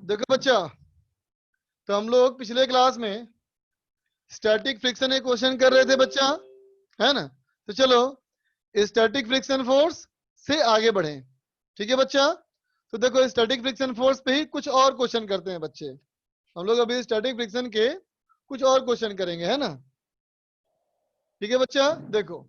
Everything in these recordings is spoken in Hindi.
देखो बच्चा, तो हम लोग पिछले क्लास में स्टैटिक फ्रिक्शन एक क्वेश्चन कर रहे थे बच्चा, है ना। तो चलो स्टैटिक फ्रिक्शन फोर्स से आगे बढ़े। ठीक है बच्चा। तो देखो स्टैटिक फ्रिक्शन फोर्स पे ही कुछ और क्वेश्चन करते हैं बच्चे। हम लोग अभी स्टैटिक फ्रिक्शन के कुछ और क्वेश्चन करेंगे, है ना। ठीक है बच्चा, देखो।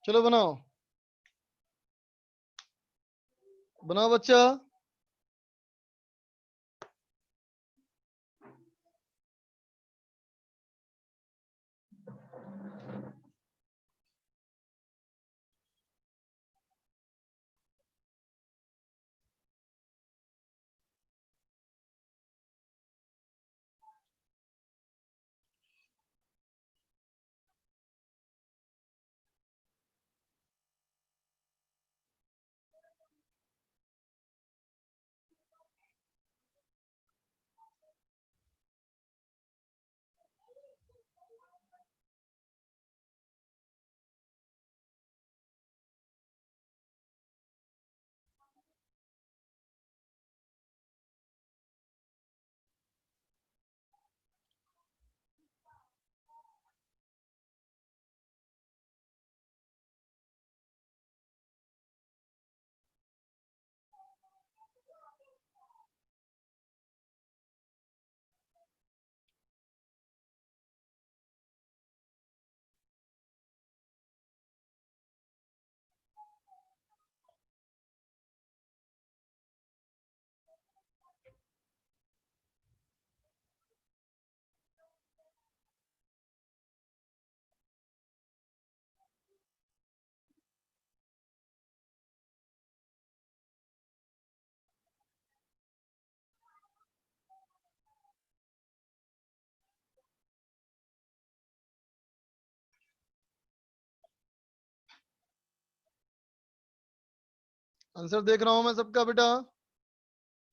चलो बनाओ, बनाओ बच्चा। आंसर देख रहा हूं मैं सबका बेटा,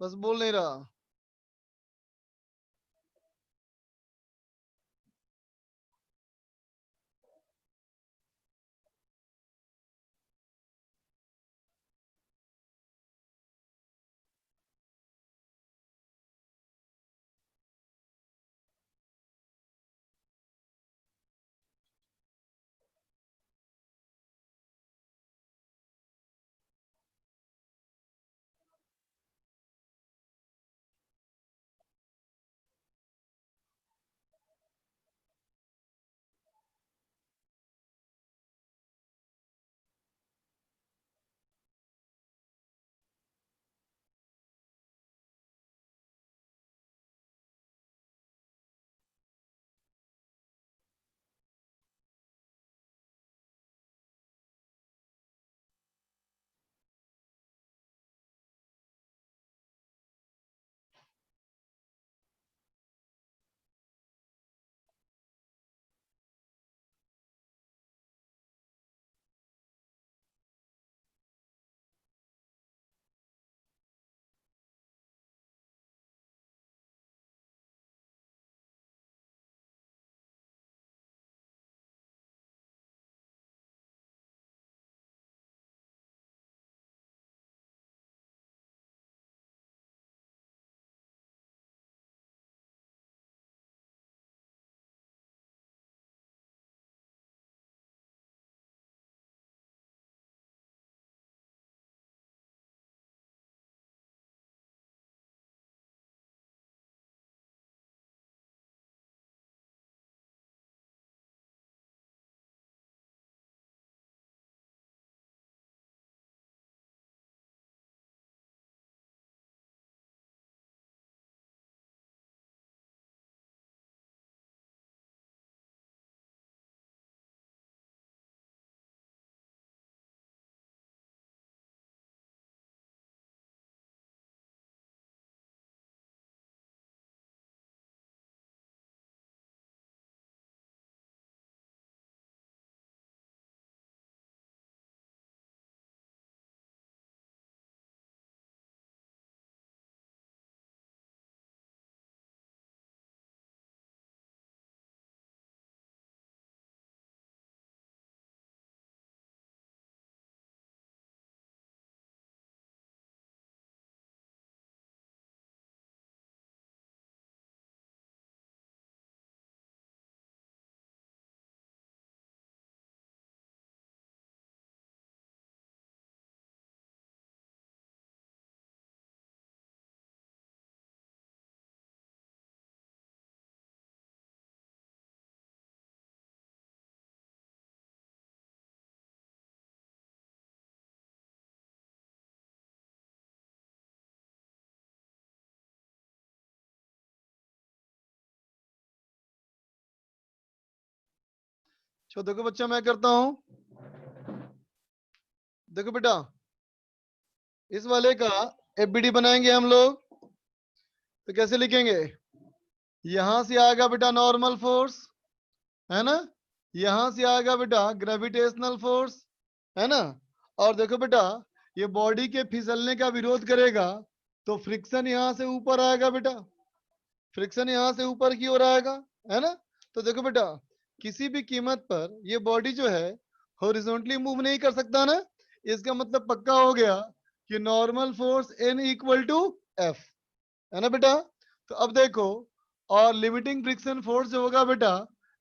बस बोल नहीं रहा। तो देखो बच्चा मैं करता हूं, देखो बेटा इस वाले का एफबीडी बनाएंगे हम लोग। तो कैसे लिखेंगे, यहां से आएगा बेटा नॉर्मल फोर्स, है ना, यहां से आएगा बेटा ग्रेविटेशनल फोर्स, है ना, और देखो बेटा ये बॉडी के फिसलने का विरोध करेगा, तो फ्रिक्शन यहां से ऊपर आएगा बेटा, फ्रिक्शन यहां से ऊपर की ओर आएगा, है ना। तो देखो बेटा किसी भी कीमत पर ये बॉडी जो है हॉरिजॉन्टली मूव नहीं कर सकता ना, इसका मतलब पक्का हो गया कि normal force N equal to F, है ना बेटा। तो अब देखो, और लिमिटिंग फ्रिक्शन फोर्स जो होगा बेटा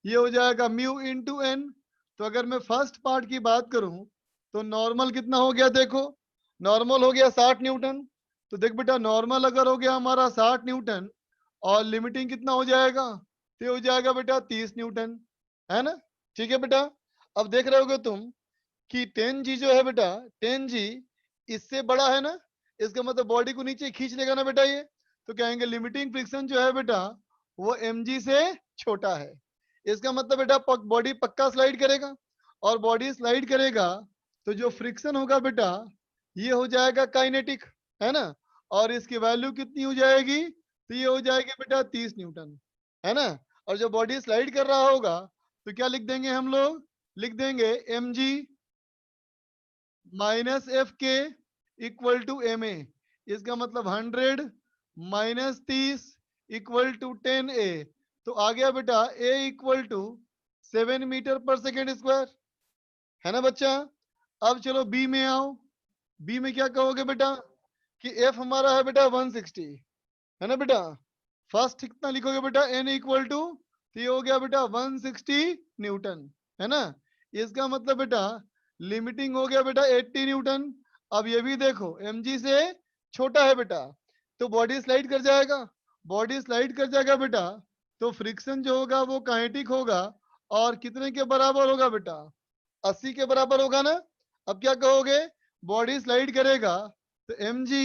ये हो जाएगा म्यू इंटू एन। तो अगर मैं फर्स्ट पार्ट की बात करूं तो नॉर्मल कितना हो गया, देखो नॉर्मल हो गया 60 न्यूटन। तो देख बेटा नॉर्मल अगर हो गया हमारा 60 न्यूटन और लिमिटिंग कितना हो जाएगा, तो हो जाएगा बेटा 30 न्यूटन, है ना। ठीक है बेटा, अब देख रहे होगे तुम कि 10G जो है बेटा 10G इससे बड़ा है ना, इसका मतलब बॉडी को नीचे खींच लेगा ना बेटा ये। तो कहेंगे लिमिटिंग फ्रिक्शन जो है बेटा वो mg से छोटा है। इसका मतलब बेटा बॉडी पक्का स्लाइड करेगा, और बॉडी स्लाइड करेगा तो जो फ्रिक्शन होगा बेटा ये हो जाएगा काइनेटिक, है ना, और इसकी वैल्यू कितनी हो जाएगी, तो ये हो जाएगी बेटा 30 न्यूटन, है ना। और जो बॉडी स्लाइड कर रहा होगा तो क्या लिख देंगे हम लोग, लिख देंगे mg माइनस एफ के इक्वल टू एम ए। इसका मतलब 100 माइनस 30 इक्वल टू 10 ए। तो आ गया बेटा ए इक्वल टू 7 मीटर पर सेकेंड स्क्वायर, है ना बच्चा। अब चलो बी में आओ, बी में क्या कहोगे बेटा कि एफ हमारा है बेटा 160, है ना बेटा। फर्स्ट कितना लिखोगे बेटा एन इक्वल टू, तो ये हो गया बेटा 160 न्यूटन, है ना। इसका मतलब बेटा लिमिटिंग हो गया बेटा 80 न्यूटन। अब ये भी देखो mg से छोटा है बेटा, तो बॉडी स्लाइड कर जाएगा, बॉडी स्लाइड कर जाएगा बेटा, तो फ्रिक्शन जो होगा वो काइनेटिक होगा, और कितने के बराबर होगा बेटा 80 के बराबर होगा ना। अब क्या कहोगे, बॉडी स्लाइड करेगा तो mg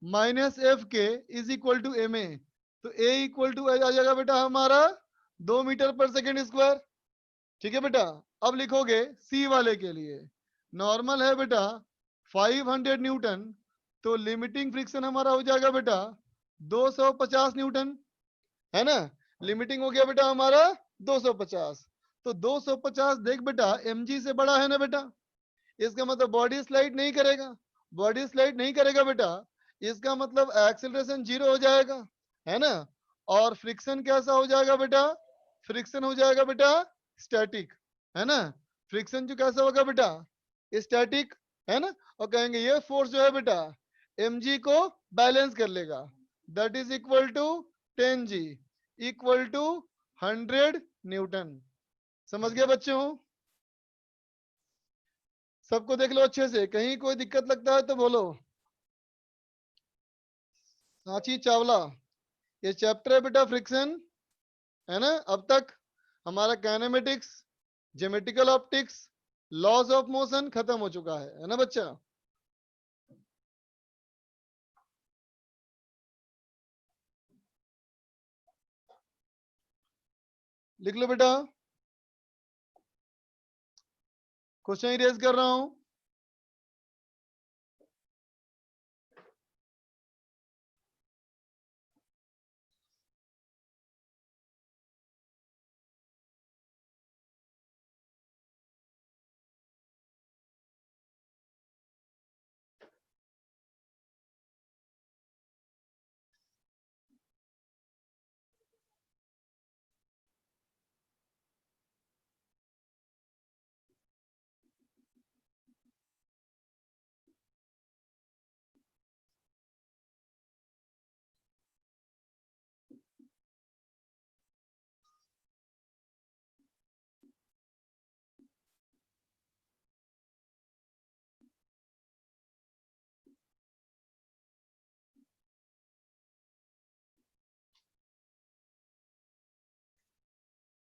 minus F k is equal to M A. तो ए इक्वल टू आ जाएगा बेटा हमारा 2 मीटर पर सेकेंड स्क्वायर। ठीक है बेटा, अब लिखोगे सी वाले के लिए, नॉर्मल है बेटा 500 न्यूटन, तो लिमिटिंग फ्रिक्शन हमारा हो जाएगा बेटा 250 न्यूटन, है ना। लिमिटिंग हो गया बेटा हमारा 250। तो 250 देख बेटा mg से बड़ा है ना बेटा, इसका मतलब बॉडी स्लाइड नहीं करेगा, बॉडी स्लाइड नहीं करेगा बेटा, इसका मतलब एक्सेलरेशन जीरो हो जाएगा, है ना। और फ्रिक्शन कैसा हो जाएगा बेटा, फ्रिक्शन हो जाएगा बेटा स्टैटिक, है ना। फ्रिक्शन जो कैसा होगा बेटा स्टैटिक, है ना। और कहेंगे ये फोर्स जो है बेटा mg को बैलेंस कर लेगा, that is equal to 10G equal to 100 newton. समझ गए बच्चों, सबको देख लो अच्छे से, कहीं कोई दिक्कत लगता है तो बोलो। सांची चावला, ये चैप्टर है बेटा फ्रिक्शन, है ना। अब तक हमारा kinematics, geometrical optics, laws of motion खत्म हो चुका है ना बच्चा। लिख लो बेटा, क्वेश्चन रेज कर रहा हूं।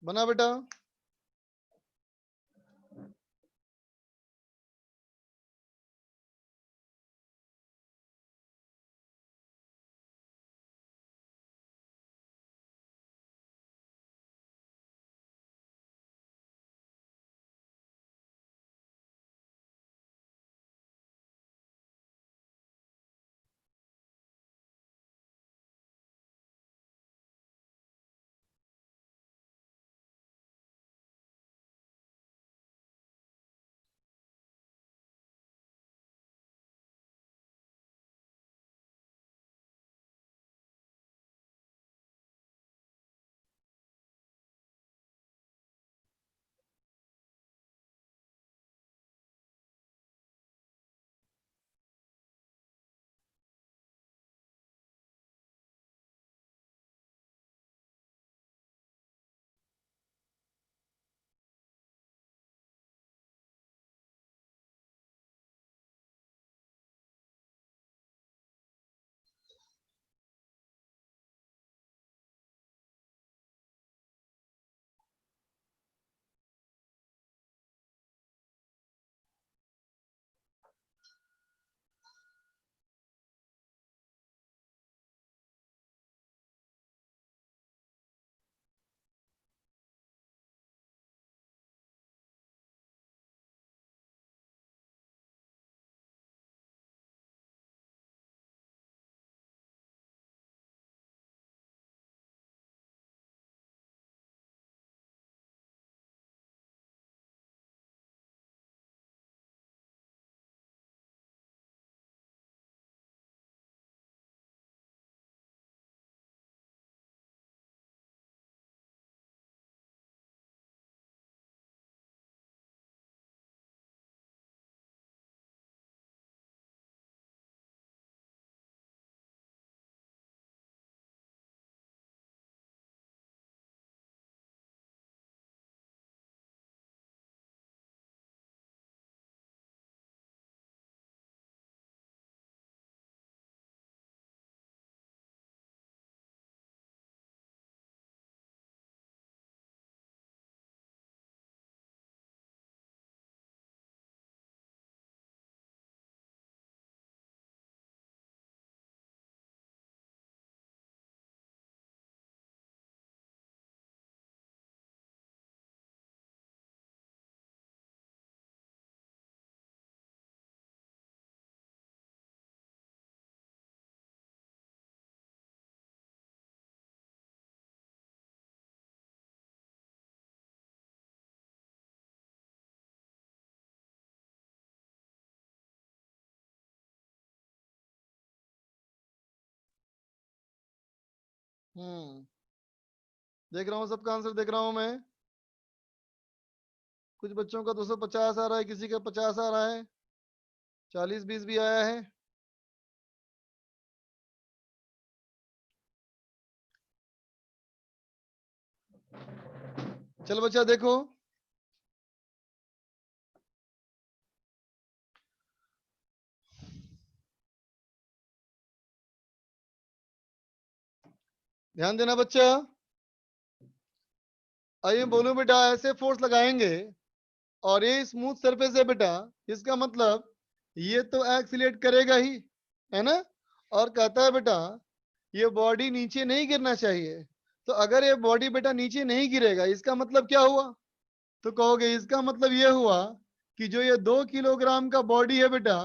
बना बेटा। देख रहा हूँ सबका आंसर देख रहा हूँ मैं। कुछ बच्चों का 250 आ रहा है, किसी का 50 आ रहा है, 40-20 भी आया है। चल बच्चा देखो, ध्यान देना बच्चा। आइए बोलो बेटा, ऐसे फोर्स लगाएंगे और ये स्मूथ सरफेस है बेटा, इसका मतलब ये तो एक्सीलेट करेगा ही, है ना। और कहता है बेटा ये बॉडी नीचे नहीं गिरना चाहिए। तो अगर ये बॉडी बेटा नीचे नहीं गिरेगा, इसका मतलब क्या हुआ? तो कहोगे इसका मतलब ये हुआ कि जो ये 2 किलोग्राम का बॉडी है बेटा,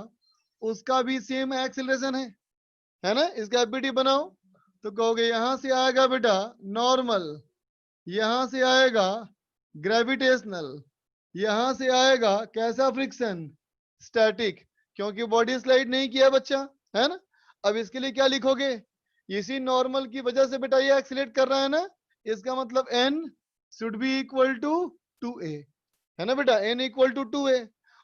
उसका भी सेम एक्सेलरेशन है ना। इसका एफबीटी बनाओ। तो कहोगे यहां से आएगा बेटा नॉर्मल, यहां से आएगा ग्रेविटेशनल, यहां से आएगा कैसा फ्रिक्शन, स्टैटिक, क्योंकि बॉडी स्लाइड नहीं किया बच्चा, है ना। अब इसके लिए क्या लिखोगे? इसी नॉर्मल की वजह से बेटा ये एक्सीलरेट कर रहा है ना, इसका मतलब n should be equal to 2a, है ना बेटा, n इक्वल टू 2a।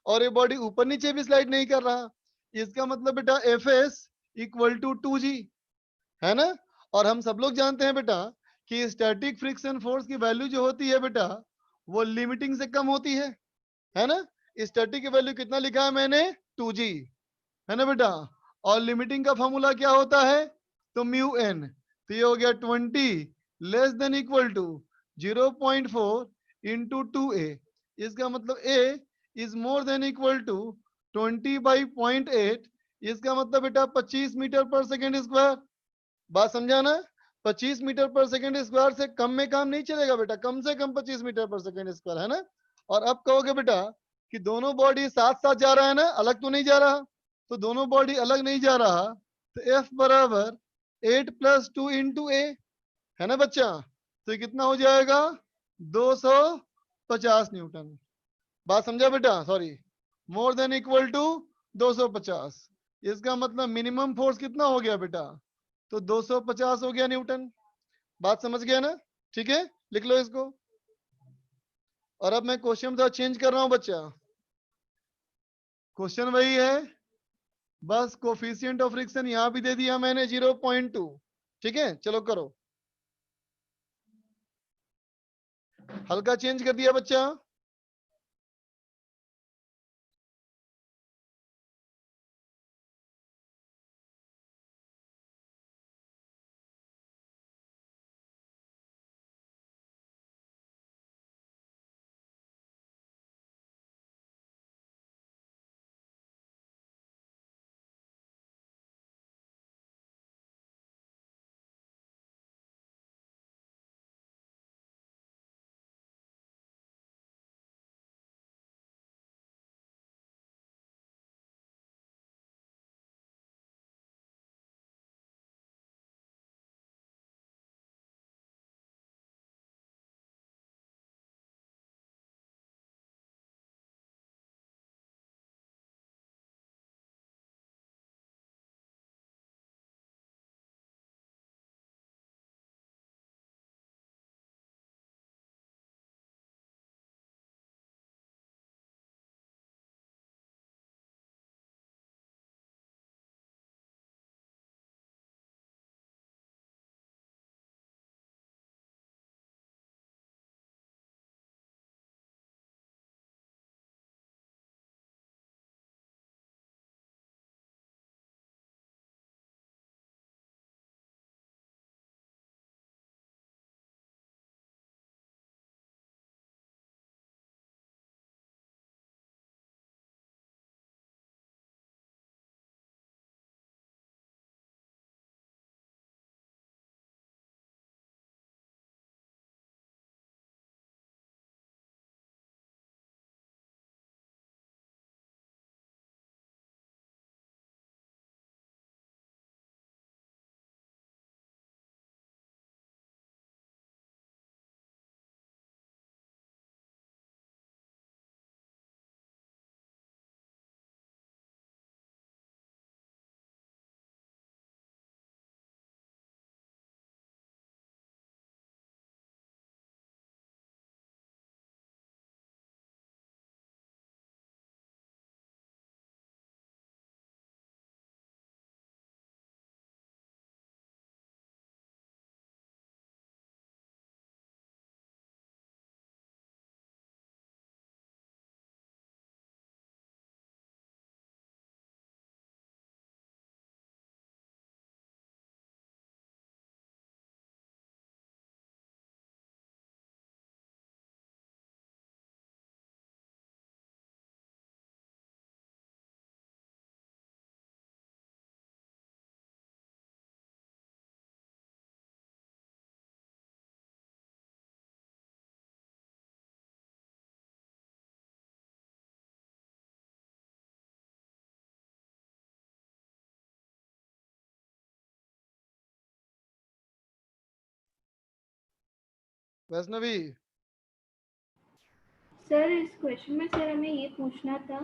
और ये बॉडी ऊपर नीचे भी स्लाइड नहीं कर रहा, इसका मतलब बेटा fs इक्वल टू 2g, है ना। और हम सब लोग जानते हैं बेटा कि स्टैटिक फ्रिक्शन फोर्स की वैल्यू जो होती है बेटा, वो लिमिटिंग से कम होती है ना। स्टैटिक की वैल्यू कितना लिखा है मैंने? 2g, है ना बेटा। और लिमिटिंग का फॉर्मूला क्या होता है? तो म्यू एन। तो ये हो गया 20 less than equal to 0.4 into 2a। इसका मतलब a is more than equal to 20/0.8। इसका मतलब बेटा 25 मीटर पर सेकेंड स्क्वायर। बात समझा ना? 25 मीटर पर सेकेंड स्क्वायर से कम में काम नहीं चलेगा बेटा, कम से कम 25 मीटर पर सेकेंड स्क्वायर, है ना। और अब कहोगे बेटा कि दोनों बॉडी साथ साथ जा रहा है ना, अलग तो नहीं जा रहा। तो दोनों बॉडी अलग नहीं जा रहा, तो F बराबर 8+2 इंटू ए, है ना बच्चा। तो ये कितना हो जाएगा? 250 न्यूटन। बात समझा बेटा? Sorry, more than equal to 250। इसका मतलब मिनिमम फोर्स कितना हो गया बेटा? तो 250 हो गया न्यूटन। बात समझ गया ना? ठीक है, लिख लो इसको। और अब मैं क्वेश्चन थोड़ा चेंज कर रहा हूं बच्चा। क्वेश्चन वही है, बस कोफिशिएंट ऑफ फ्रिक्शन यहां भी दे दिया मैंने 0.2। ठीक है, चलो करो। हल्का चेंज कर दिया बच्चा। वैष्णवी। सर इस क्वेश्चन में सर हमें ये पूछना था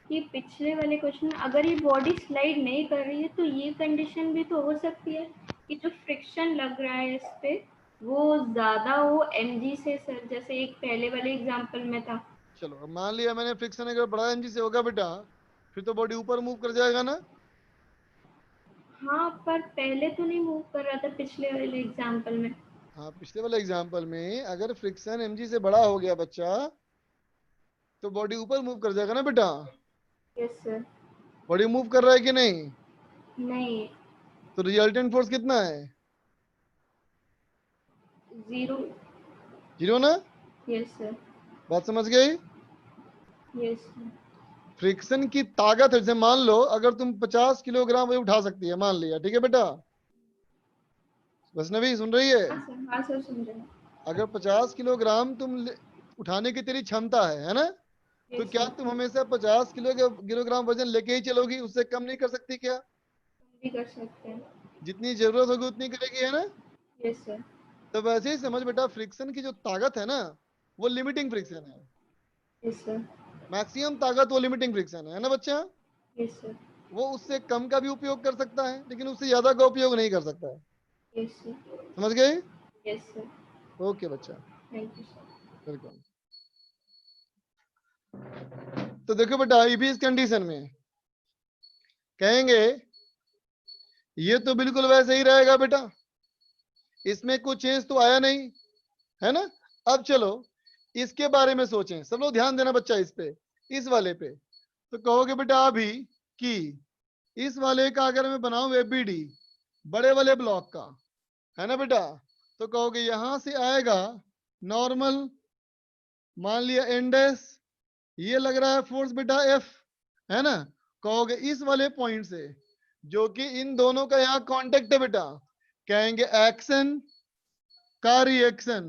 कि पिछले वाले क्वेश्चन में अगर ये बॉडी स्लाइड नहीं कर रही है तो ये कंडीशन भी तो हो सकती है कि जो फ्रिक्शन लग रहा है इस पे वो ज़्यादा हो mg से सर, जैसे एक पहले वाले एग्जांपल में था। चलो अब मान लिया मैंने फ्रिक्शन अगर बड़ा एनजी से होगा बेटा, फिर तो बॉडी ऊपर मूव कर जाएगा ना। हाँ, पर पहले तो नहीं मूव कर रहा था पिछले वाले एग्जांपल में। हाँ, पिछले वाले एग्जाम्पल में अगर फ्रिक्शन एमजी से बड़ा हो गया बच्चा, तो बॉडी ऊपर मूव कर जाएगा ना बेटा। Yes sir. बॉडी मूव कर रहा है कि नहीं? नहीं। तो रिजल्टेंट फोर्स कितना है? जीरो। 0 ना। Yes sir. बात समझ गई? Yes sir. फ्रिक्शन की ताकत है, जैसे मान लो अगर तुम 50 किलोग्राम वही उठा सकती है, मान लिया, ठीक है बेटा? वैष्णवी सुन रही है? हाँ सर, हाँ सर, सुन रहे हैं। अगर 50 किलोग्राम उठाने की तेरी क्षमता है ना? तो यस क्या सर। तुम हमेशा 50 किलोग्राम वजन लेके ही चलोगी? उससे कम नहीं कर सकती क्या? हम भी कर सकते हैं। जितनी जरूरत होगी उतनी करेगी, है ना? Yes sir. तो वैसे ही समझ बेटा, फ्रिक्शन की जो ताकत है ना, वो लिमिटिंग फ्रिक्शन है। Yes sir. मैक्सिमम ताकत वो लिमिटिंग फ्रिक्शन है ना बच्चा? Yes sir. वो उससे कम का भी उपयोग कर सकता है, लेकिन उससे ज्यादा का उपयोग नहीं कर सकता है। Yes sir. समझ गए? Yes sir. ओके बच्चा, थैंक यू सर। वेलकम। तो देखो बेटा, ये भी इस कंडीशन में कहेंगे ये तो बिल्कुल वैसे ही रहेगा बेटा, इसमें कुछ चेंज तो आया नहीं, है ना? अब चलो इसके बारे में सोचें, सब लोग ध्यान देना बच्चा इस पे, इस वाले पे। तो कहोगे बेटा अभी कि इस वाले का अगर मैं बनाऊं एबीडी, बड़े वाले ब्लॉक का, है ना बेटा? तो कहोगे यहां से आएगा नॉर्मल, मान लिया एंडेस, ये लग रहा है फोर्स बेटा एफ, है ना? कहोगे इस वाले पॉइंट से, जो कि इन दोनों का यहाँ कांटेक्ट है बेटा, कहेंगे एक्शन का रिएक्शन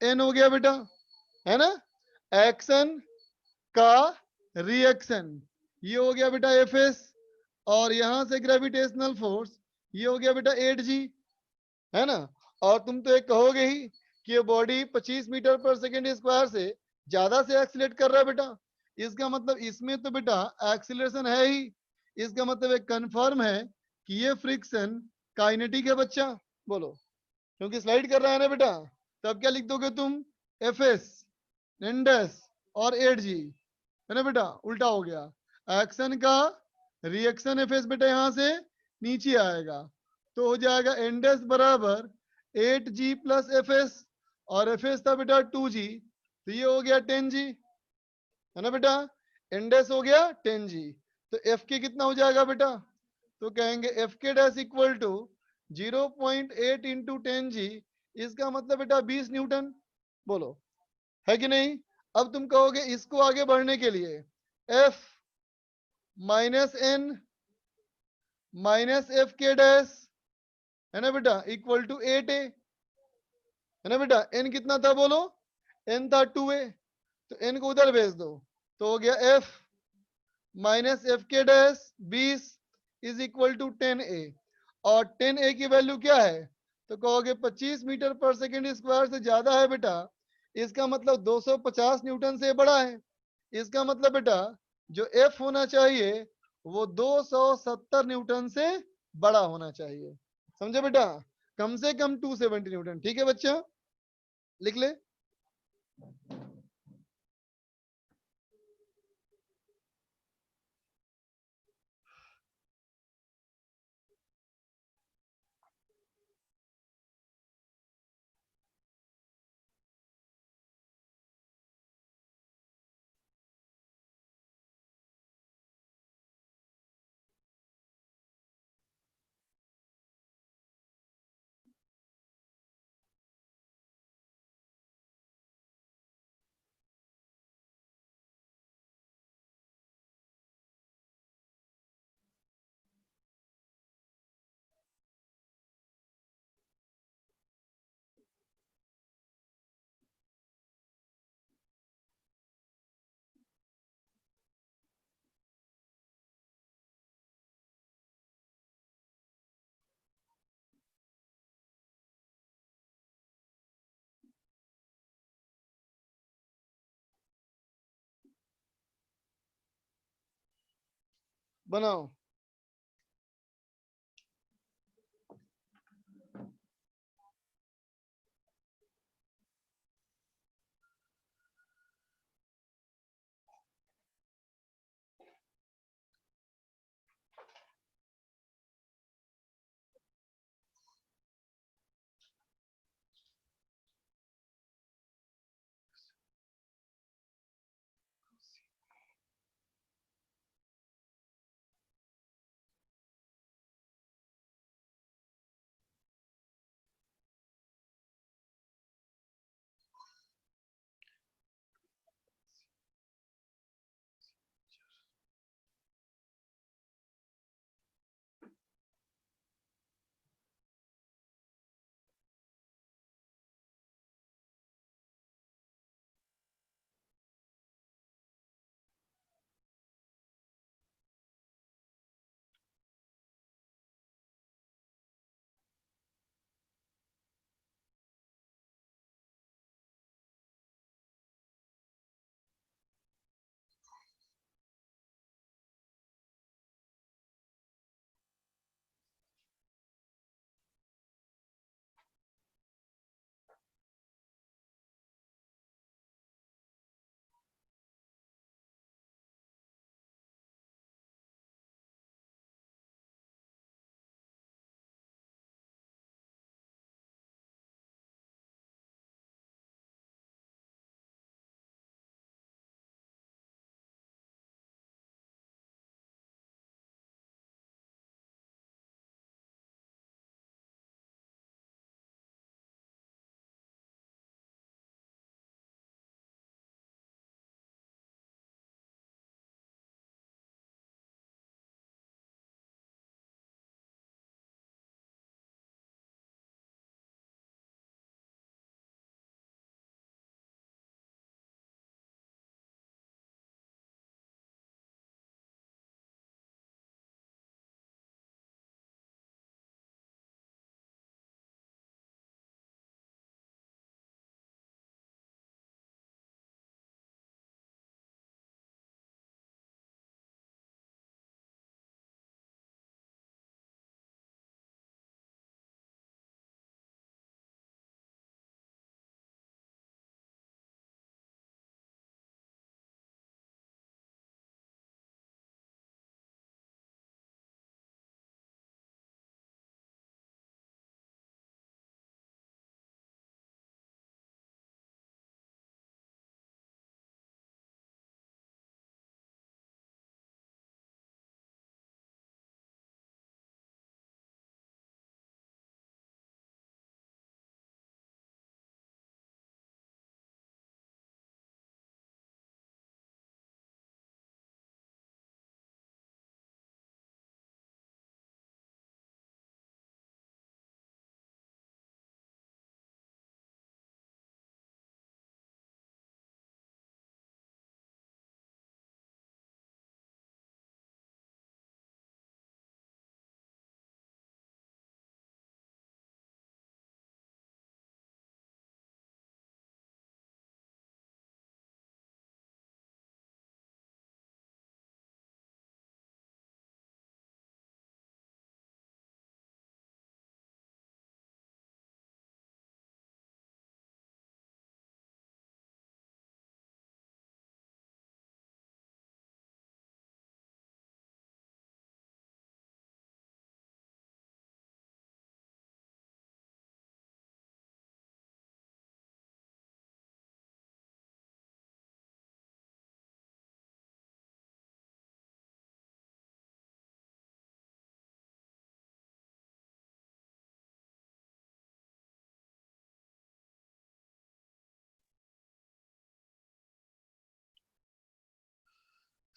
एन हो गया बेटा, है ना? एक्शन का रिएक्शन ये हो गया बेटा एफ एस, और यहां से ग्रेविटेशनल फोर्स ये हो गया बेटा 8g, है ना? और तुम तो एक कहोगे ही कि ये बॉडी 25 मीटर पर सेकेंड स्क्वायर से ज्यादा से एक्सीलरेट कर रहा है बेटा। इसका मतलब इसमें तो बेटा एक्सीलरेशन है ही, इसका मतलब एक कंफर्म है कि ये फ्रिक्शन काइनेटिक है बच्चा। बोलो, क्योंकि स्लाइड कर रहा है ना बेटा। तब क्या लिख दोगे तुम? एफ एस एंडेस और 8g, है ना बेटा? उल्टा हो गया, एक्शन का रिएक्शन एफ एस बेटा यहां से नीचे आएगा, तो हो जाएगा एंडेस बराबर 8g प्लस एफ एस, और एफ एस था बेटा 2g, तो ये हो गया 10g, है ना बेटा? एंडेस हो गया 10g, तो एफ के कितना हो जाएगा बेटा? तो कहेंगे F k dash equal to 0.8 into 10g, इसका मतलब बेटा 20 न्यूटन। बोलो, है कि नहीं? अब तुम कहोगे इसको आगे बढ़ने के लिए F minus N minus F k dash, है ना बेटा, इक्वल टू 8a, है ना बेटा? एन कितना था बोलो? एन था 2a, तो एन को उधर भेज दो, तो हो गया F minus F k dash 20 is equal to 10a, और 10a की वैल्यू क्या है? तो कहोगे 25 मीटर पर सेकेंड स्क्वायर से ज्यादा है बेटा, इसका मतलब 250 न्यूटन से बड़ा है। इसका मतलब बेटा जो एफ होना चाहिए वो 270 न्यूटन से बड़ा होना चाहिए। समझे बेटा? कम से कम 270 न्यूटन, ठीक है बच्चा? लिख ले। बनाओ।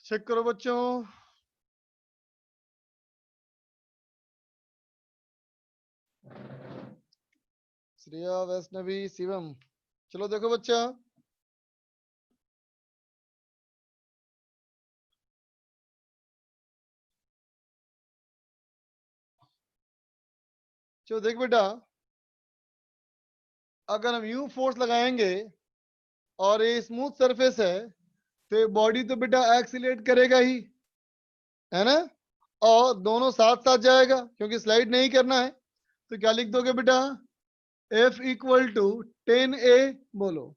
चेक करो बच्चों। श्रेया, वैष्णवी, शिवम, चलो देखो बच्चा, चलो देख बेटा, अगर हम यू फोर्स लगाएंगे और ये स्मूथ सरफेस है तो ये बॉडी तो बेटा एक्सीलेट करेगा ही, है ना। और दोनों साथ साथ जाएगा क्योंकि स्लाइड नहीं करना है। तो क्या लिख दोगे बेटा, F इक्वल टू 10A, बोलो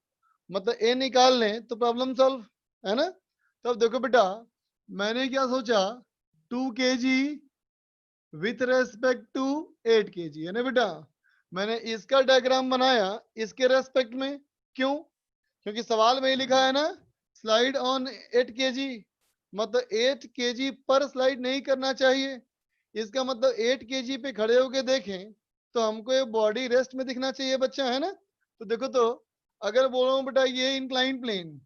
मतलब ए निकाल लें तो प्रॉब्लम सॉल्व, है ना। तो अब देखो बेटा, मैंने क्या सोचा, 2 kg with respect to 8 kg, है ना बेटा। मैंने इसका डायग्राम बनाया इसके रेस्पेक्ट में, क्यों, क्योंकि सवाल में ही लिखा है ना, स्लाइड ऑन 8 kg, मतलब 8 kg पर स्लाइड नहीं करना चाहिए। इसका मतलब 8 kg पे खड़े होके देखें तो हमको ये बॉडी रेस्ट में दिखना चाहिए बच्चा, है ना। तो देखो, तो अगर बोलो बेटा ये इंक्लाइन प्लेन,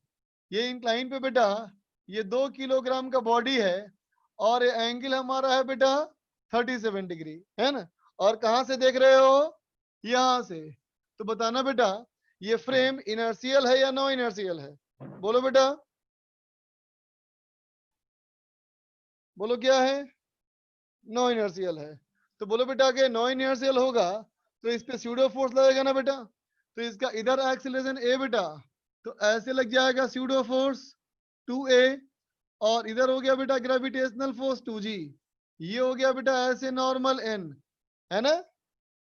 ये इंक्लाइन पे बेटा ये 2 किलोग्राम का बॉडी है और ये एंगल हमारा है बेटा 37 डिग्री, है ना। और कहां से देख रहे हो, यहां से। तो बताना बेटा ये फ्रेम इनर्शियल है या नॉन इनर्शियल है, बोलो बेटा, बोलो क्या है, नॉन इनर्शियल है। तो बोलो बेटा अगर नॉन इनर्शियल होगा तो इस पे स्यूडो फोर्स लगेगा ना बेटा। तो इसका इधर एक्सीलरेशन ए बेटा, तो ऐसे लग जाएगा स्यूडो फोर्स 2A, और इधर हो गया बेटा ग्रेविटेशनल फोर्स 2G, ये हो गया बेटा ऐसे नॉर्मल N, है ना।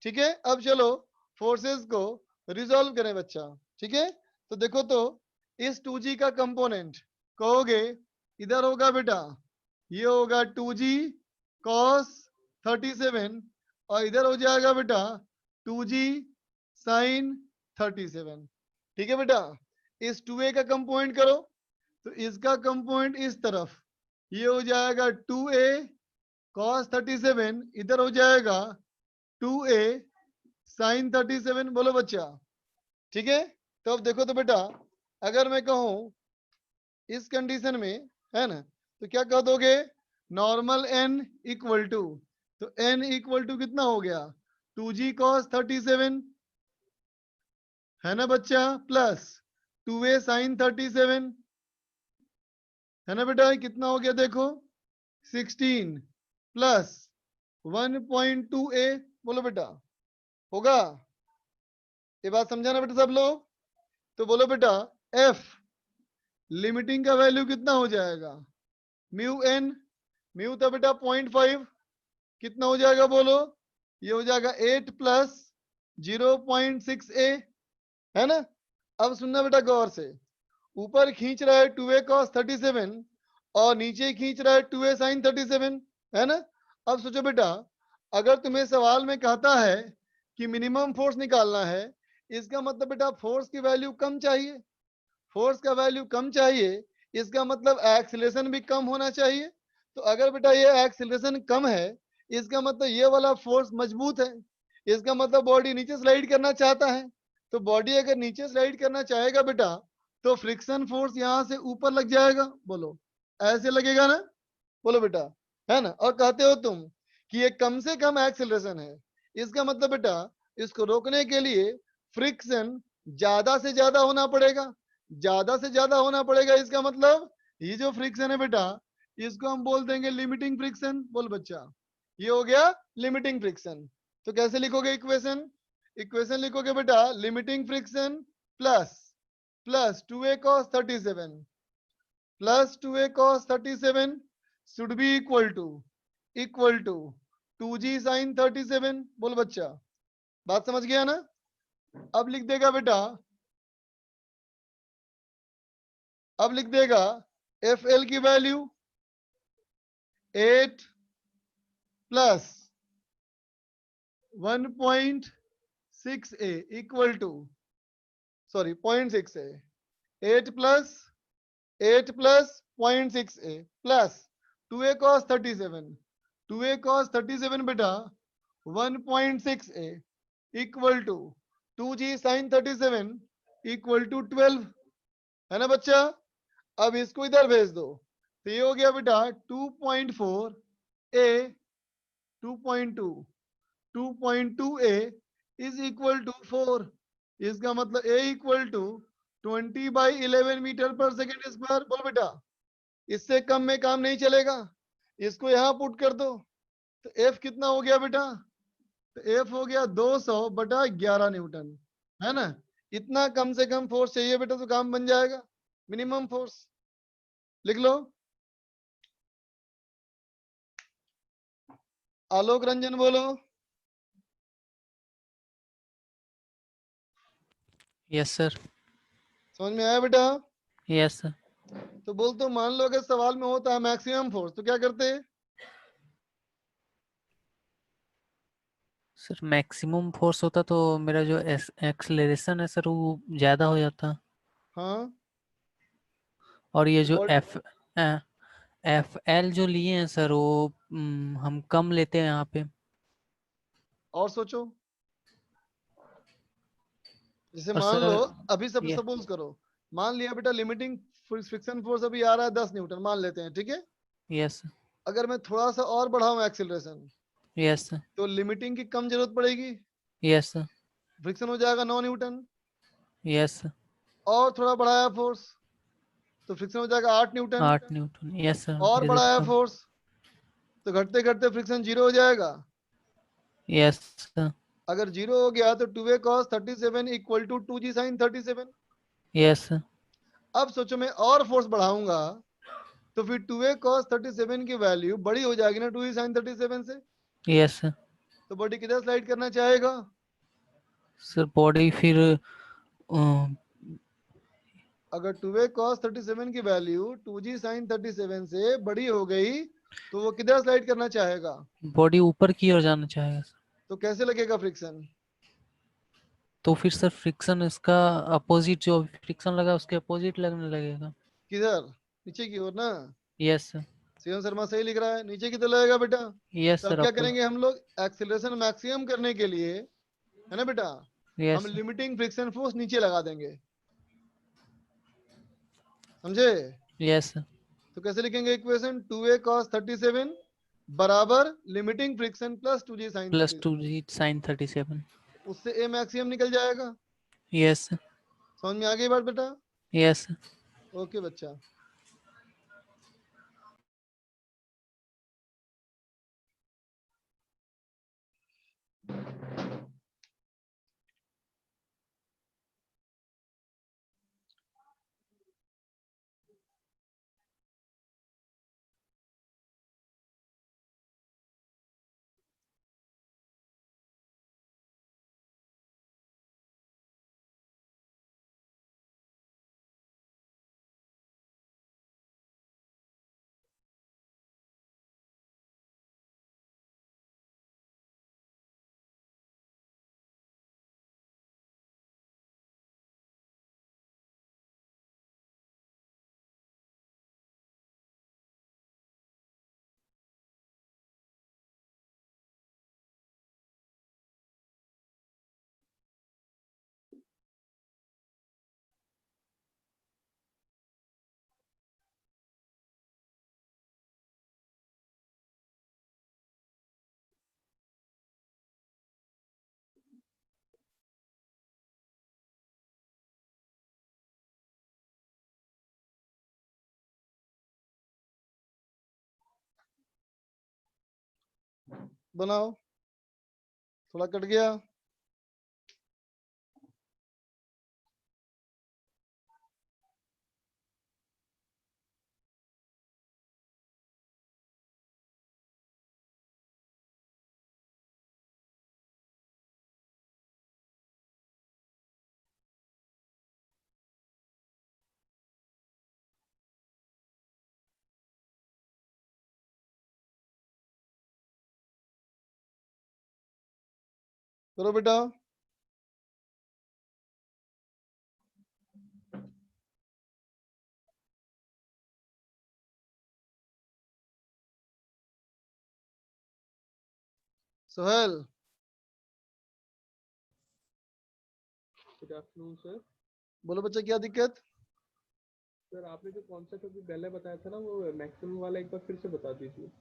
ठीक है, अब चलो फोर्सेस को रिजॉल्व करें बच्चा, ठीक है। तो देखो, तो इस 2G का कंपोनेंट कहोगे इधर होगा बेटा, ये होगा 2G cos 37, और इधर हो जाएगा बेटा 2G sin 37। ठीक है बेटा, इस 2A का कंपोनेंट करो, तो इसका कंपोनेंट इस तरफ, ये हो जाएगा 2A cos 37, इधर हो जाएगा 2A sin 37, बोलो बच्चा। ठीक है, तो अब देखो तो बेटा, अगर मैं कहूं इस कंडीशन में, है ना, तो क्या कह दोगे, नॉर्मल n इक्वल टू, तो n इक्वल टू कितना हो गया, 2G cos 37, है ना बच्चा, प्लस 2A sin 37, है ना बेटा, कितना हो गया देखो 16, प्लस 1.2A, बोलो बेटा, होगा, ये बात समझाना बेटा सब लोग। तो बोलो बेटा F लिमिटिंग का वैल्यू कितना हो जाएगा, म्यू n, म्यू था बेटा 0.5, कितना हो जाएगा बोलो, ये हो जाएगा 8 प्लस 0.6A, है ना। अब सुनना बेटा गौर से, ऊपर खींच रहा है 2A cos 37 और नीचे खींच रहा है 2A sin 37, है ना। अब सोचो बेटा, अगर तुम्हें सवाल में कहता है कि मिनिमम फोर्स निकालना है, इसका मतलब बेटा फोर्स की वैल्यू कम चाहिए, फोर्स का वैल्यू कम चाहिए, इसका मतलब एक्सीलरेशन भी कम होना चाहिए। तो अगर बेटा ये एक्सीलरेशन कम है, इसका मतलब ये वाला फोर्स मजबूत है, इसका मतलब बॉडी नीचे स्लाइड करना चाहता है। तो बॉडी अगर नीचे स्लाइड करना चाहेगा बेटा, तो फ्रिक्शन फोर्स यहां से ऊपर लग जाएगा, बोलो ऐसे लगेगा ना, बोलो बेटा, है ना। और कहते हो तुम कि ये कम से कम एक्सीलरेशन है, इसका मतलब बेटा इसको रोकने के लिए फ्रिक्शन ज्यादा से ज्यादा होना पड़ेगा, ज्यादा से ज्यादा होना पड़ेगा। इसका मतलब ये जो फ्रिक्शन है बेटा, इसको हम बोल देंगे लिमिटिंग फ्रिक्शन, बोल बच्चा, ये हो गया लिमिटिंग फ्रिक्शन। तो कैसे लिखोगे इक्वेशन, इक्वेशन लिखोगे बेटा limiting friction plus plus 2A cos 37 plus 2A cos 37 should be equal to 2G sin 37, बोल बच्चा, बात समझ गया ना। अब लिख देगा बेटा, अब लिख देगा FL की value 8 plus 1.6A equal to, sorry 0.6A, 8 plus 0.6A plus 2A cos 37, 2A cos 37 बेटा 1.6A equal to 2G sin 37 equal to 12, है ना बच्चा। अब इसको इधर भेज दो, तो ये हो गया बेटा 2.4A 2.2 2.2A is equal to 4, इसका मतलब A इक्वल टू 20/11 मीटर पर सेकेंड स्क्वायर, बोल बेटा, इससे कम में काम नहीं चलेगा, इसको यहां पुट कर दो। तो F कितना हो गया बेटा, तो F हो गया 200/11 न्यूटन, है ना। इतना कम से कम फोर्स चाहिए बेटा तो काम बन जाएगा, मिनिमम फोर्स लिख लो। आलोक रंजन बोलो। Yes sir. समझ में आया बेटा? Yes sir. तो बोल, तो मान लो अगर सवाल में होता है मैक्सिमम फोर्स, तो क्या करते? सर मैक्सिमम फोर्स होता तो मेरा जो एक्सेलरेशन है सर वो ज्यादा हो जाता, हाँ, और ये तो जो एफ एल जो लिए हैं सर वो हम कम लेते हैं यहाँ पे। और सोचो, जैसे और मान लो, सर अभी सब ये सपोज करो, मान लिया बेटा लिमिटिंग फ्रिक्शन फोर्स अभी आ रहा है 10 न्यूटन, मान लेते हैं, ठीक है। यस अगर मैं थोड़ा सा और बढ़ाऊं एक्सिलरेशन, यस तो लिमिटिंग की कम जरूरत पड़ेगी, यस फ्रिक्शन हो जाएगा 9 न्यूटन। यस और थोड़ा बढ़ाया फोर्स, तो फ्रिक्शन हो जाएगा 8 न्यूटन। 8 न्यूटन। यस सर और धीरे बढ़ाया धीरे। फोर्स, तो घटते घटते फ्रिक्शन 0 हो जाएगा। Yes sir. अगर 0 हो गया तो 2a cos 37 equal to 2g sin 37। Yes अब सोचो मैं और फोर्स बढ़ाऊंगा, तो फिर 2a cos 37 की वैल्यू बड़ी हो जाएगी ना 2g sin 37 से। यस तो बॉडी किधर स्लाइड करना चाहेगा? सर बॉडी फिर अगर 2a cos 37 की वैल्यू 2g sin 37 से बड़ी हो गई, तो वो किधर स्लाइड करना चाहेगा? बॉडी ऊपर की ओर जाना चाहेगा सर। तो कैसे लगेगा फ्रिक्शन? तो फिर सर फ्रिक्शन इसका अपोजिट, जो फ्रिक्शन लगा उसके अपोजिट लगने लगेगा। किधर? नीचे की ओर ना। Yes sir. शिवम शर्मा सही लिख रहा है, नीचे की तो लगेगा बेटा। यस तो अब सर क्या अपोजिट। करेंगे हम लोग, एक्सीलरेशन मैक्सिमम करने के लिए, है ना बेटा, हम यस लिमिटिंग फ्रिक्शन फोर्स नीचे लगा देंगे, समझे? यस तो कैसे लिखेंगे इक्वेशन? 2a cos 37 बराबर limiting friction plus 2g sin plus 37। 2g sin 37। उससे a मैक्सिमम निकल जाएगा। यस समझ में आ गई बात बेटा? यस। ओके बच्चा। बनाओ, थोड़ा कट गया। करो बेटा। Sohail, good afternoon sir. बोलो बच्चा क्या दिक्कत? सर आपने जो कॉन्सेप्ट अभी पहले बताया था ना वो मैक्सिमम वाला एक बार फिर से बता दीजिए।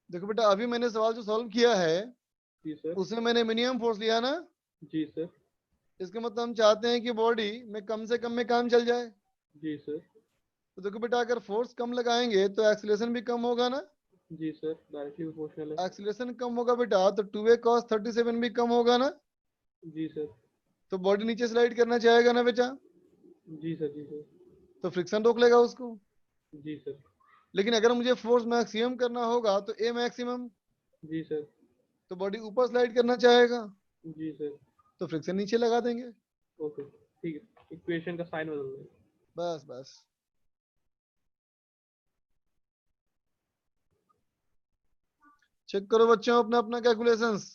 देखो बेटा, अभी मैंने सवाल जो सॉल्व किया है जी सर। उसमें मैंने मिनिमम फोर्स लिया ना। जी सर। इसका मतलब हम चाहते हैं कि बॉडी में कम से कम में काम चल जाए। जी सर। तो देखो बेटा, अगर फोर्स कम लगाएंगे तो एक्सीलरेशन भी कम होगा ना। जी सर, डायरेक्टली प्रोपोर्शनल है। एक्सीलरेशन कम होगा बेटा, तो 2a cos 37 भी कम होगा ना। जी सर। तो बॉडी नीचे स्लाइड करना चाहेगा ना बेटा। जी सर। जी सर। तो फ्रिक्शन रोक लेगा उसको। जी सर। लेकिन अगर मुझे फोर्स मैक्सिमम करना होगा तो ए मैक्सिमम। जी सर। तो बॉडी ऊपर स्लाइड करना चाहेगा, जी सर। तो फ्रिक्शन नीचे लगा देंगे। ओके ठीक है, इक्वेशन का साइन बदल दें। बस बस। चेक करो बच्चों अपना अपना कैलकुलेशंस।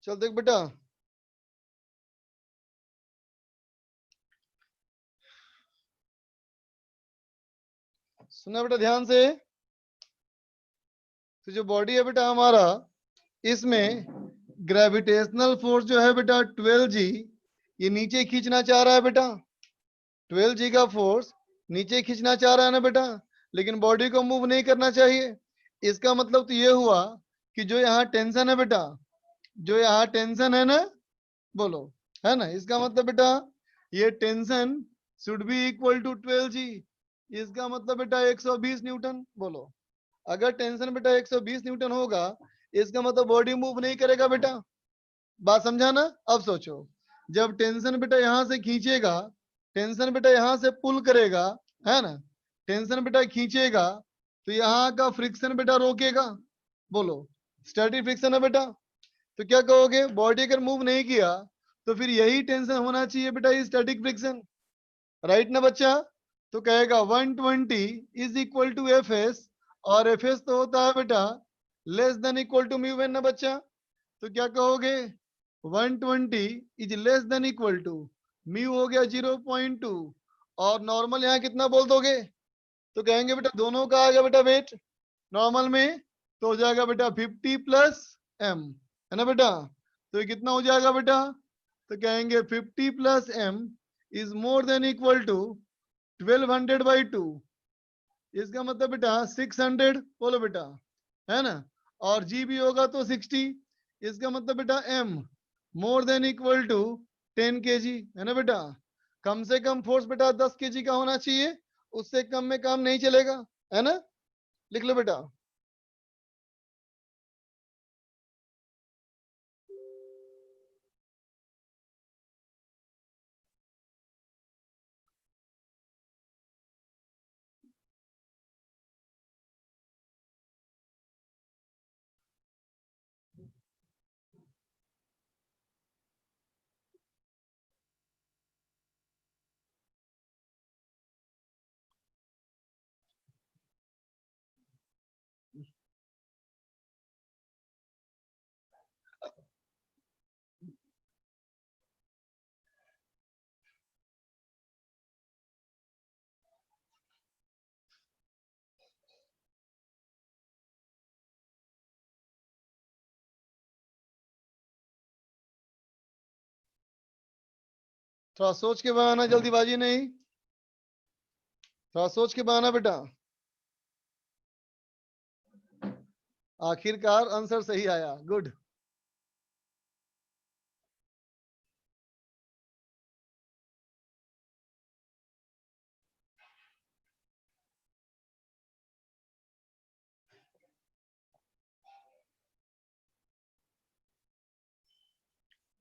चल देख बेटा, सुना बेटा ध्यान से। तो जो बॉडी है बेटा हमारा, इसमें ग्रेविटेशनल फोर्स जो है बेटा 12G, ये नीचे खींचना चाह रहा है बेटा। 12G का फोर्स नीचे खींचना चाह रहा है ना बेटा, लेकिन बॉडी को मूव नहीं करना चाहिए। इसका मतलब तो ये हुआ कि जो यहाँ टेंशन है बेटा, जो यहाँ टेंशन है ना, बोलो, है ना, इसका मतलब बेटा ये tension should be equal to 12G। इसका मतलब बेटा 120 न्यूटन। बोलो, अगर टेंशन बेटा 120 न्यूटन होगा, इसका मतलब बॉडी मूव नहीं करेगा बेटा। बात समझा ना? अब सोचो, जब टेंशन बेटा यहां से खींचेगा, टेंशन बेटा यहां से पुल करेगा, है ना, टेंशन बेटा खींचेगा, तो यहाँ का फ्रिक्शन बेटा रोकेगा। बोलो, स्टैटिक फ्रिक्शन है बेटा। तो क्या कहोगे, बॉडी अगर मूव नहीं किया तो फिर यही टेंशन होना चाहिए बेटा, स्टैटिक फ्रिक्शन, राइट ना बच्चा? तो कहेगा 120 is equal to F S, और एफ एस तो होता है बेटा less than equal to mu N ना बच्चा। तो क्या कहोगे, 120 is less than equal to mu हो गया 0.2, और नॉर्मल यहाँ कितना बोल दोगे? तो कहेंगे बेटा दोनों का आ गया बेटा वेट नॉर्मल में, तो हो जाएगा बेटा 50 प्लस एम, है ना बेटा? तो ये कितना हो जाएगा बेटा? तो कहेंगे 50 plus M is more than equal to 1200 by 2। इसका मतलब बेटा 600, बोलो बेटा, है ना, और जी भी होगा तो 60। इसका मतलब बेटा M more than equal to 10 kg, है ना बेटा? कम से कम फोर्स बेटा 10 kg का होना चाहिए, उससे कम में काम नहीं चलेगा, है ना? लिख लो बेटा। थोड़ा सोच के बनाना, जल्दीबाजी नहीं, थोड़ा सोच के बनाना बेटा। आखिरकार आंसर सही आया, गुड।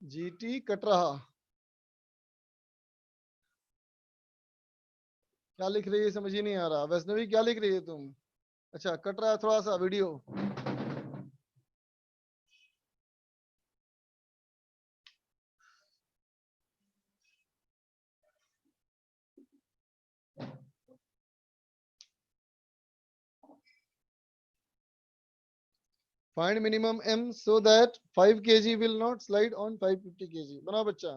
जीटी कट रहा, क्या लिख रही है समझ ही नहीं आ रहा। वैष्णवी क्या लिख रही है तुम? अच्छा कट रहा है थोड़ा सा video. Find minimum m so that 5 kg will not slide on 550 kg। बनाओ बच्चा।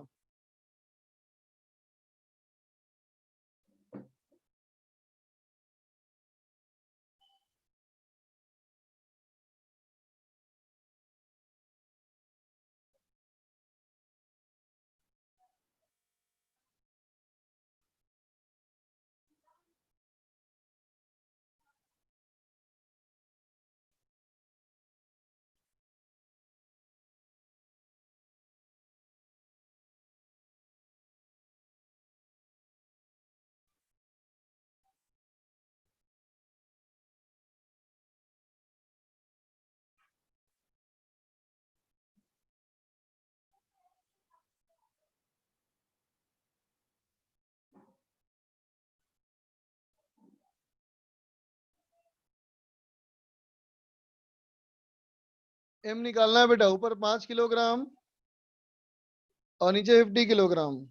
m निकालना है बेटा, ऊपर 5 किलोग्राम और नीचे 50 किलोग्राम।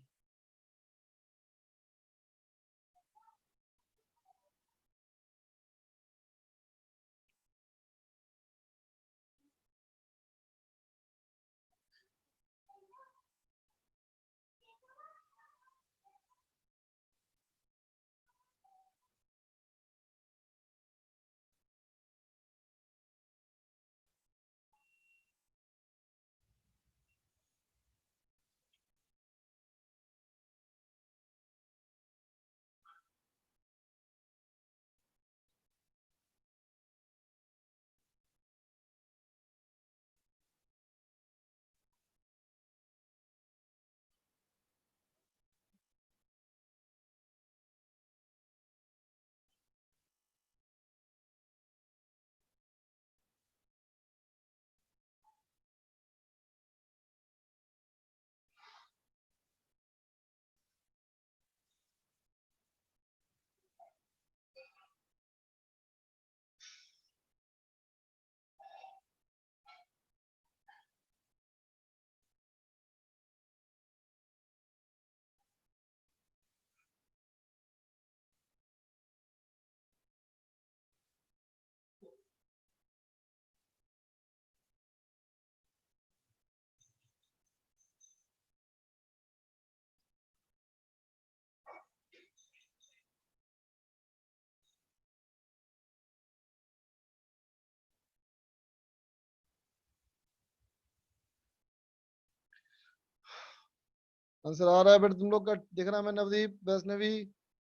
आंसर आ रहा है बेटा तुम लोग का, दिख रहा है मैं। नवदीप, वैष्णवी,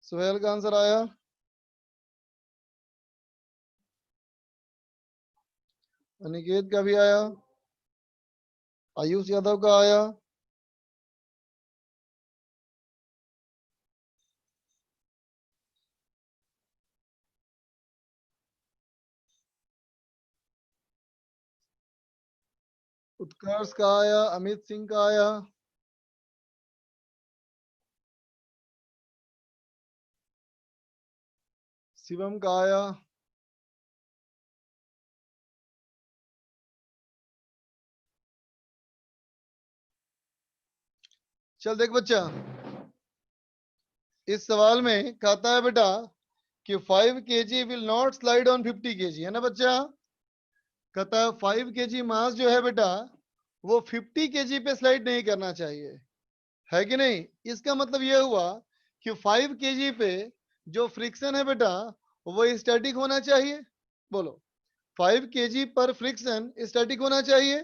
सुहेल का आंसर आया। अनिकेत का भी आया, आयुष यादव का आया। उत्कर्ष का आया, अमित सिंह का आया। शिवम का आया। चल देख बच्चा, इस सवाल में कहता है बेटा कि 5 kg will not slide on 50 kg, है ना बच्चा। कहता है 5 kg मास जो है बेटा वो 50 kg पे स्लाइड नहीं करना चाहिए, है कि नहीं। इसका मतलब यह हुआ कि 5 kg पे जो फ्रिक्शन है बेटा वो स्टैटिक होना चाहिए। बोलो 5 kg पर फ्रिक्शन स्टैटिक होना चाहिए।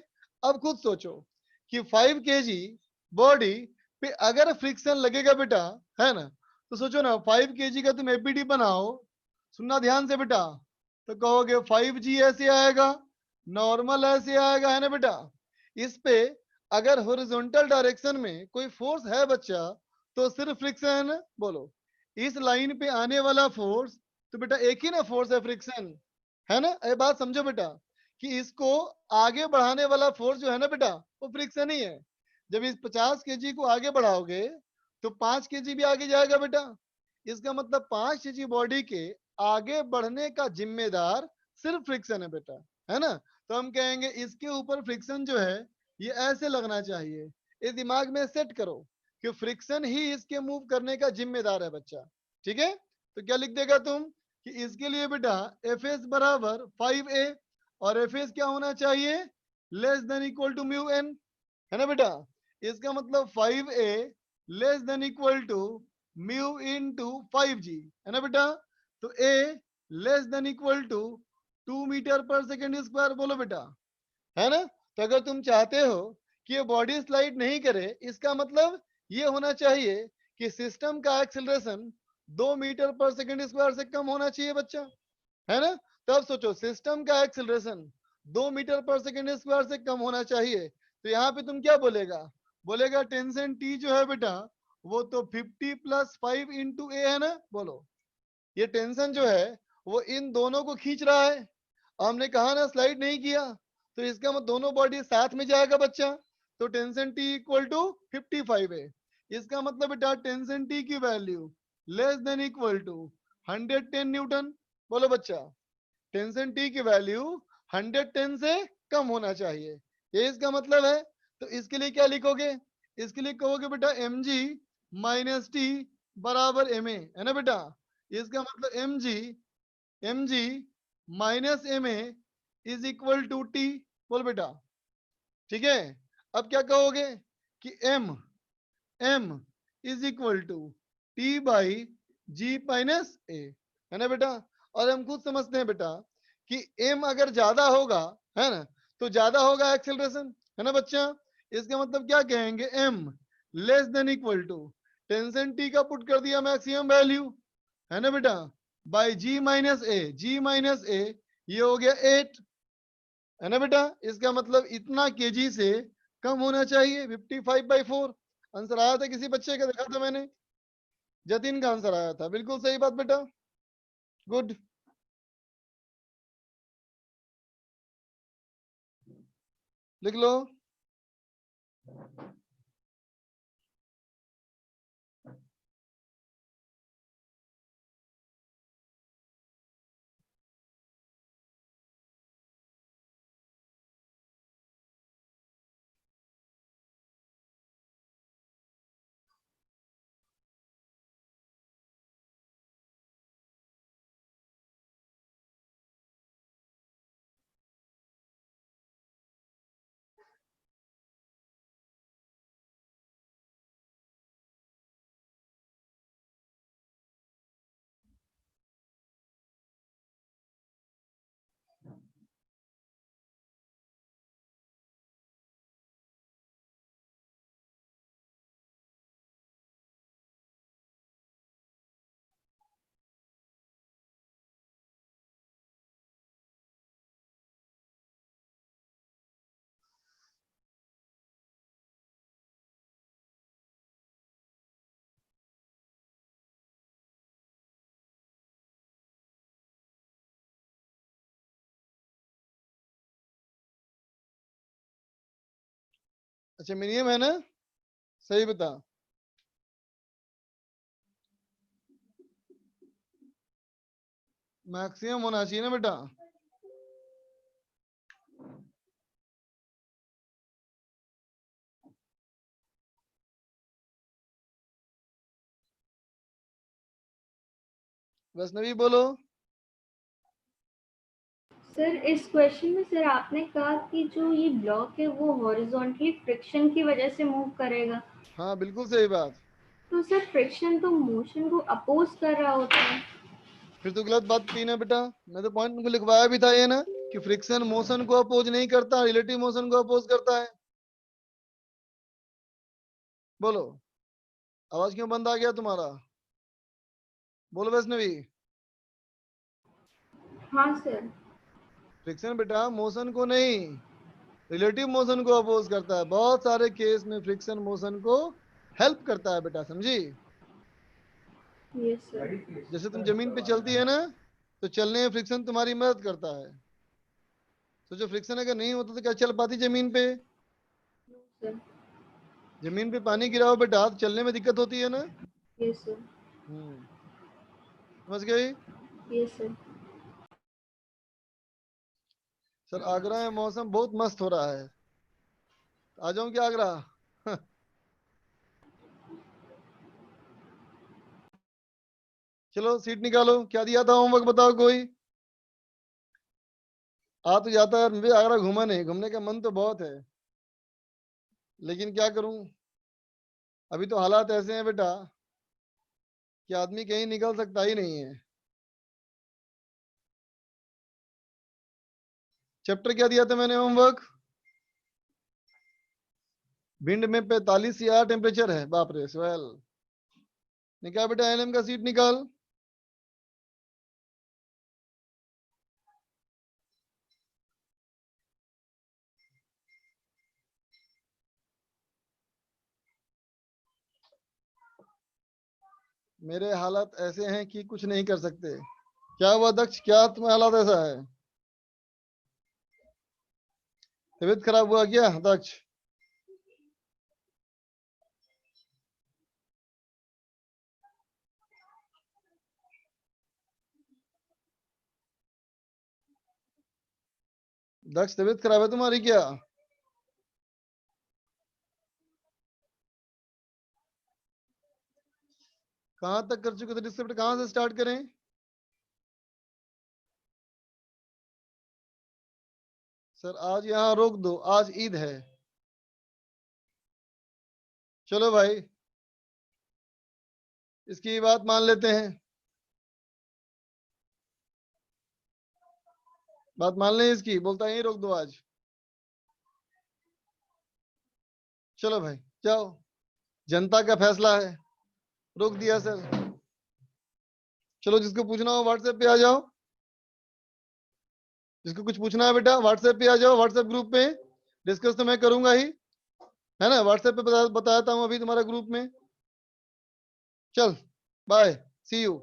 अब खुद सोचो कि 5 kg बॉडी पे अगर फ्रिक्शन लगेगा बेटा, है ना, तो सोचो ना 5 kg का तुम एपीडी बनाओ, सुनना ध्यान से बेटा, तो कहोगे 5G ऐसे आएगा, नॉर्मल ऐसे आएगा, है ना बेटा। इस पे अगर हॉरिजॉन्टल डायरेक्शन में कोई फोर्स है बच्चा, तो सिर्फ फ्रिक्शन, बोलो इस लाइन पे आने वाला फोर्स, तो बेटा एक ही ना फोर्स है, फ्रिक्शन, है ना। ये बात समझो बेटा कि इसको आगे बढ़ाने वाला फोर्स जो है ना बेटा, वो फ्रिक्शन ही है। जब इस 50 kg को आगे बढ़ाओगे तो 5 kg भी आगे जाएगा बेटा। इसका मतलब 5 kg बॉडी के आगे बढ़ने का जिम्मेदार सिर्फ फ्रिक्शन है बेटा, है ना। तो हम कहेंगे इसके ऊपर फ्रिक्शन जो है ये ऐसे लगना चाहिए। ये दिमाग में सेट करो कि फ्रिक्शन ही इसके मूव करने का जिम्मेदार है बच्चा, ठीक है। तो क्या लिख देगा तुम कि इसके लिए बेटा एफ एस बराबर 5a, और एफ एस क्या होना चाहिए, less than equal to mu N, है ना बेटा। इसका मतलब 5a less than equal to mu into 5g, है ना बेटा। तो a less than equal to 2 meter पर सेकेंड स्क्वायर, बोलो बेटा, है ना। तो अगर तुम चाहते हो कि ये बॉडी स्लाइड नहीं करे, इसका मतलब ये होना चाहिए कि सिस्टम का एक्सेलरेशन 2 मीटर पर सेकेंड स्क्वायर से कम होना चाहिए बच्चा, है ना। तब सोचो सिस्टम का एक्सेलरेशन 2 मीटर पर सेकेंड स्क्वायर से कम होना चाहिए, तो यहाँ पे तुम क्या बोलेगा, बोलेगा टेंशन टी जो है बेटा वो तो 50 + 5 × a है ना, बोलो। ये टेंशन जो है वो इन दोनों को खींच रहा है, हमने कहा ना स्लाइड नहीं किया, तो इसका मतलब दोनों बॉडी साथ में जाएगा बच्चा, तो टेंशन टी इक्वल टू 55 है। इसका मतलब बेटा टेंशन टी की value less than equal to 110 newton, बोलो बच्चा। टेंशन टी की वैल्यू 110 से कम होना चाहिए, ये इसका मतलब है। तो इसके लिए क्या लिखोगे, इसके लिए कहोगे बेटा mg - t बराबर ma, है ना बेटा। इसका मतलब mg - ma is equal to t, बोल बेटा, ठीक है। अब क्या कहोगे कि m is equal to t by g minus a, है ना बेटा। और हम खुद समझते हैं बेटा कि m अगर ज्यादा होगा, है ना, तो ज्यादा होगा एक्सेलरेशन, है ना बच्चा। इसका मतलब क्या कहेंगे, m less than equal to tension t का पुट कर दिया मैक्सिमम वैल्यू, है ना बेटा, बाई g माइनस a, ये हो गया 8, है ना बेटा। इसका मतलब इतना केजी से कम होना चाहिए, 55/4 आंसर आया था किसी बच्चे का, देखा था मैंने, जतिन का आंसर आया था, बिल्कुल सही बात बेटा, गुड। लिख लो। अच्छा मिनिमम है ना, सही बता। मैक्सिमम होना चाहिए ना बेटा, वैष्णवी बोलो। सर इस क्वेश्चन में सर आपने कहा कि जो ये ब्लॉक है वो हॉरिजॉन्टली फ्रिक्शन की वजह से मूव करेगा, हाँ बिल्कुल सही बात, तो सर फ्रिक्शन तो मोशन को अपोज कर रहा होता है। फिर तो गलत बात कही ना बेटा, मैं तो पॉइंट को लिखवाया भी था ये ना कि फ्रिक्शन मोशन को अपोज नहीं करता, रिलेटिव मोशन को अपोज करता है, बोलो। आवाज क्यों बंद आ गया तुम्हारा? बोलो वैष्णवी। हाँ सर। फ्रिक्शन बेटा मोशन को नहीं, रिलेटिव मोशन को अपोज करता है। बहुत सारे केस में फ्रिक्शन मोशन को हेल्प करता है बेटा, समझी? Yes sir. जैसे तुम जमीन पे चलती है ना, तो चलने में फ्रिक्शन तुम्हारी मदद करता है। तो जो फ्रिक्शन अगर नहीं होता तो क्या चल पाती जमीन पे? सर। जमीन पे पानी गिरा हो बेटा तो चलने में दिक्कत होती है ना। Yes sir. समझ गई? Yes sir. सर आगरा में मौसम बहुत मस्त हो रहा है, आ जाऊं क्या आगरा? चलो सीट निकालो, क्या दिया था होमवर्क बताओ कोई? आ तो जाता है, मुझे आगरा घूमा नहीं, घूमने का मन तो बहुत है, लेकिन क्या करूं, अभी तो हालात ऐसे हैं बेटा कि आदमी कहीं निकल सकता ही नहीं है। चैप्टर क्या दिया था मैंने होमवर्क? भिंड में 45 या टेम्परेचर है, बाप रे स्वेल। निकाल बेटा एनएम का सीट निकाल। मेरे हालात ऐसे हैं कि कुछ नहीं कर सकते। क्या हुआ दक्ष, क्या तुम्हारा हालात ऐसा है? तबीयत खराब हुआ क्या दक्ष? दक्ष तबीयत खराब है तुम्हारी क्या? कहां तक कर चुके थे डिस्क्रिप्ट, कहां से स्टार्ट करें? सर आज यहाँ रोक दो, आज ईद है। चलो भाई इसकी बात मान लेते हैं, बात मान लें इसकी, बोलता है यहीं रोक दो आज। चलो भाई जाओ, जनता का फैसला है, रोक दिया सर। चलो जिसको पूछना हो व्हाट्सएप पे आ जाओ, जिसको कुछ पूछना है बेटा व्हाट्सएप पे आ जाओ, व्हाट्सएप ग्रुप पे। डिस्कस तो मैं करूंगा ही, है ना, व्हाट्सएप पे बताता हूँ अभी तुम्हारा ग्रुप में। चल बाय, सी यू।